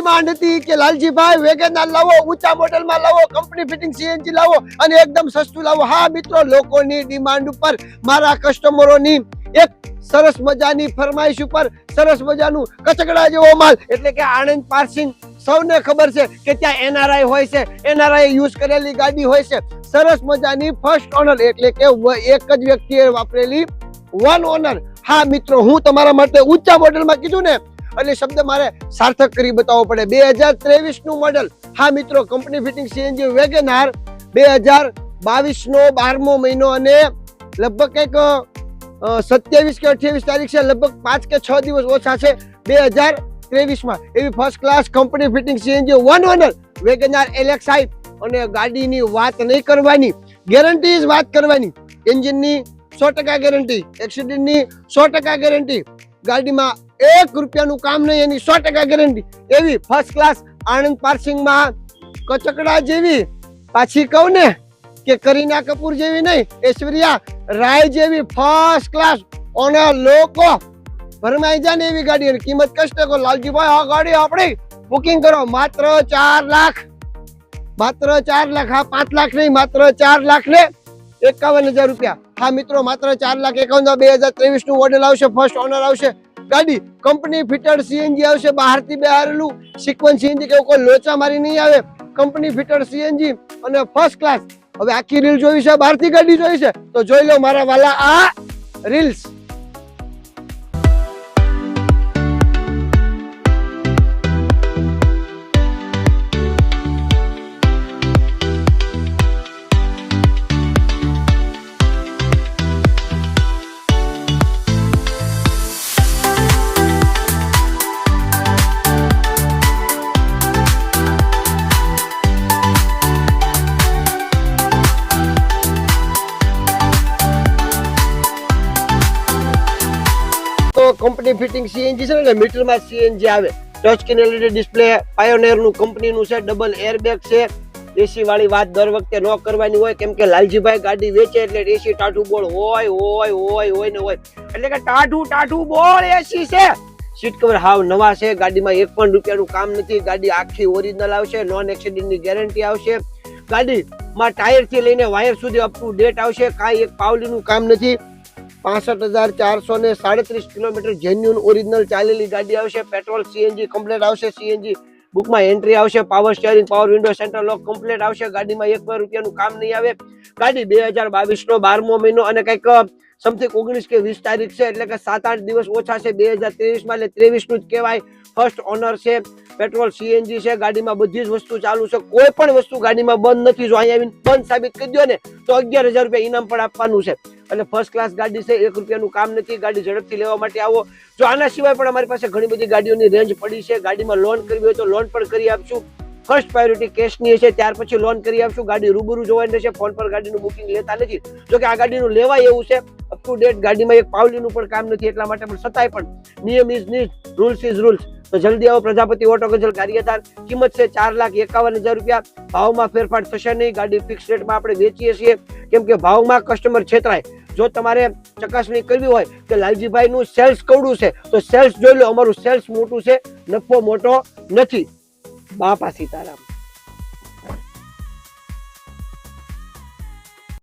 Demand હતી કે Laljibhai WagonR લાવો, ઊંચા મોડેલમાં લાવો, કંપની ફિટિંગ સીએનજી લાવો અને એકદમ સસ્તું લાવો. હા મિત્રો, લોકોની ડિમાન્ડ ઉપર મારા કસ્ટમરોની એક સરસ મજાની ફરમાઈશ ઉપર સરસ મજાનું કચકડા જેવો માલ, એટલે કે આણંદ પાર્સિંગ, સૌને ખબર છે કે ત્યાં એનઆરઆઈ હોય છે, એનઆરઆઈ યુઝ કરેલી ગાડી હોય છે, સરસ મજાની ફર્સ્ટ ઓનર, એટલે કે એક જ વ્યક્તિએ વાપરેલી વન ઓનર. હા મિત્રો, હું તમારા માટે ઊંચા મોડેલમાં કીધું ને એટલે શબ્દ મારે સાર્થક કરી બતાવવો પડે. 2023 નું મોડેલ. હા મિત્રો, કંપની ફિટિંગ સીએનજી વેગેનાર 2022 નો 12મો મહિનો અને લગભગ કંઈક 27 કે 28 તારીખ છે, લગભગ 5 કે 6 દિવસ ઓછા છે 2023 માં. એવી first class company fitting CNG one honour WagonR LXi. અને ગાડીની વાત નહીં કરવાની, ગેરંટી જ વાત કરવાની. એન્જિનની 100% ગેરંટી, એક્સિડન્ટની 100% ગેરંટી, ગાડીમાં 1 રૂપિયાનું કામ નહીં એની 100% ગેરંટી. એવી ફર્સ્ટ ક્લાસ આણંદ પાર્સિંગમાં કચકડા જેવી, પાછી કહું ને કે કરીના કપૂર જેવી નહીં, ઐશ્વર્યા રાય જેવી ફર્સ્ટ ક્લાસ ઓનર લોકો ભરમાઈ જાય ને એવી ગાડી. અને કિંમત કષ્ટ કરો લાલજીભાઈ, આ ગાડી આપણે બુકિંગ કરો માત્ર 4 લાખ, માત્ર 4 લાખ. હા 5 લાખ નહીં, માત્ર 4 લાખ ને 51,000 રૂપિયા. હા મિત્રો, માત્ર 4,51,000. 2023 નું મોડેલ આવશે, ફર્સ્ટ ઓનર આવશે ગાડી, કંપની ફિટેડ સીએનજી આવશે, બહારથી બેહારેલું સિક્વન્સ સીએનજી કે કોઈ લોચા મારી નહીં આવે, કંપની ફિટેડ સીએનજી અને ફર્સ્ટ ક્લાસ. હવે આખી રીલ જોઈ છે, બહારથી ગાડી જોઈ છે તો જોઈ લો મારા વાલા આ રીલ્સ. કંપની ફિટિંગ સીએનજી છે ને, મીટરમાં સીએનજી આવે, touch screen LED display, pioneer નું કંપનીનું છે, ડબલ એરબેગ છે. એસી વાળી વાત દર વખતે ન કરવાની હોય, કેમ કે લાલજીભાઈ ગાડી વેચે એટલે એસી ટાટું બોળ હોય હોય હોય હોય ને હોય, એટલે કે ટાટું બોળ એસી છે. સીટ કવર હાવ નવા છે, ગાડીમાં 1 પણ રૂપિયાનું કામ નથી, ગાડી આખી ઓરિજિનલ આવશે, નોન એક્સિડન્ટની ગેરંટી આવશે, ગાડીમાં ટાયર થી લઈને વાયર સુધી અપ ટુ ડેટ આવશે, કાંઈ એક પાવલીનું કામ નથી. 65,437 કિલોમીટર જેન્યુન ઓરિજિનલ ચાલેલી ગાડી આવશે, પેટ્રોલ સીએનજી કમ્પ્લીટ આવશે, સીએનજી બુકમાં એન્ટ્રી આવશે, power steering, power window, centre લોક કમ્પ્લીટ આવશે, ગાડીમાં 1 રૂપિયાનું કામ નહીં આવે. ગાડી 2022 નો 12મો મહિનો અને કંઈક સમથિંગ 19 કે 20 તારીખ છે, એટલે કે 7-8 દિવસ ઓછા છે 2023 માં, એટલે 23 નું જ કહેવાય. ફર્સ્ટ ઓનર છે, પેટ્રોલ સીએનજી છે, ગાડીમાં બધી જ વસ્તુ ચાલુ છે, કોઈ પણ વસ્તુ ગાડીમાં બંધ નથી. જો અહીંયા આવીને બંધ સાબિત કરી દો ને તો 11,000 રૂપિયા ઇનામ પણ આપવાનું છે. એટલે ફર્સ્ટ ક્લાસ ગાડી છે, 1 રૂપિયાનું કામ નથી. ગાડી ઝડપથી લેવા માટે આવો. જો આના સિવાય પણ અમારી પાસે ઘણી બધી ગાડીઓની રેન્જ પડી છે, ગાડીમાં લોન કરવી હોય તો લોન પણ કરી આપશું. ફર્સ્ટ પ્રાયોરિટી કેશની છે, ત્યાર પછી લોન કરી આપશું. ગાડી રૂબરૂ જોવાની રહેશે, ફોન પર ગાડીનું બુકિંગ લેતા નથી. જો કે આ ગાડીનું લેવાય એવું છે, અપ ટુ ડેટ, ગાડીમાં એક પાવલીનું પણ કામ નથી, એટલા માટે પણ છતાંય પણ નિયમ ઇઝ નિયમ, રૂલ્સ ઇઝ રૂલ્સ. તો જલ્દી આવો, પ્રજાપતિ ઓટો ગઝલ ગારિયાધાર. કિંમત છે 4,51,000 રૂપિયા. ભાવમાં ફેરફાર થશે નહીં, ગાડી ફિક્સ રેટમાં આપણે વેચીએ છીએ, કેમ કે ભાવમાં કસ્ટમર છેતરાય. જો તમારે ચકાસણી કરવી હોય કે લાલજીભાઈ નું સેલ્સ કવડું છે તો સેલ્સ જોઈ લો, અમારું સેલ્સ મોટું છે, નફો મોટો નથી. બાપા સીતારામ.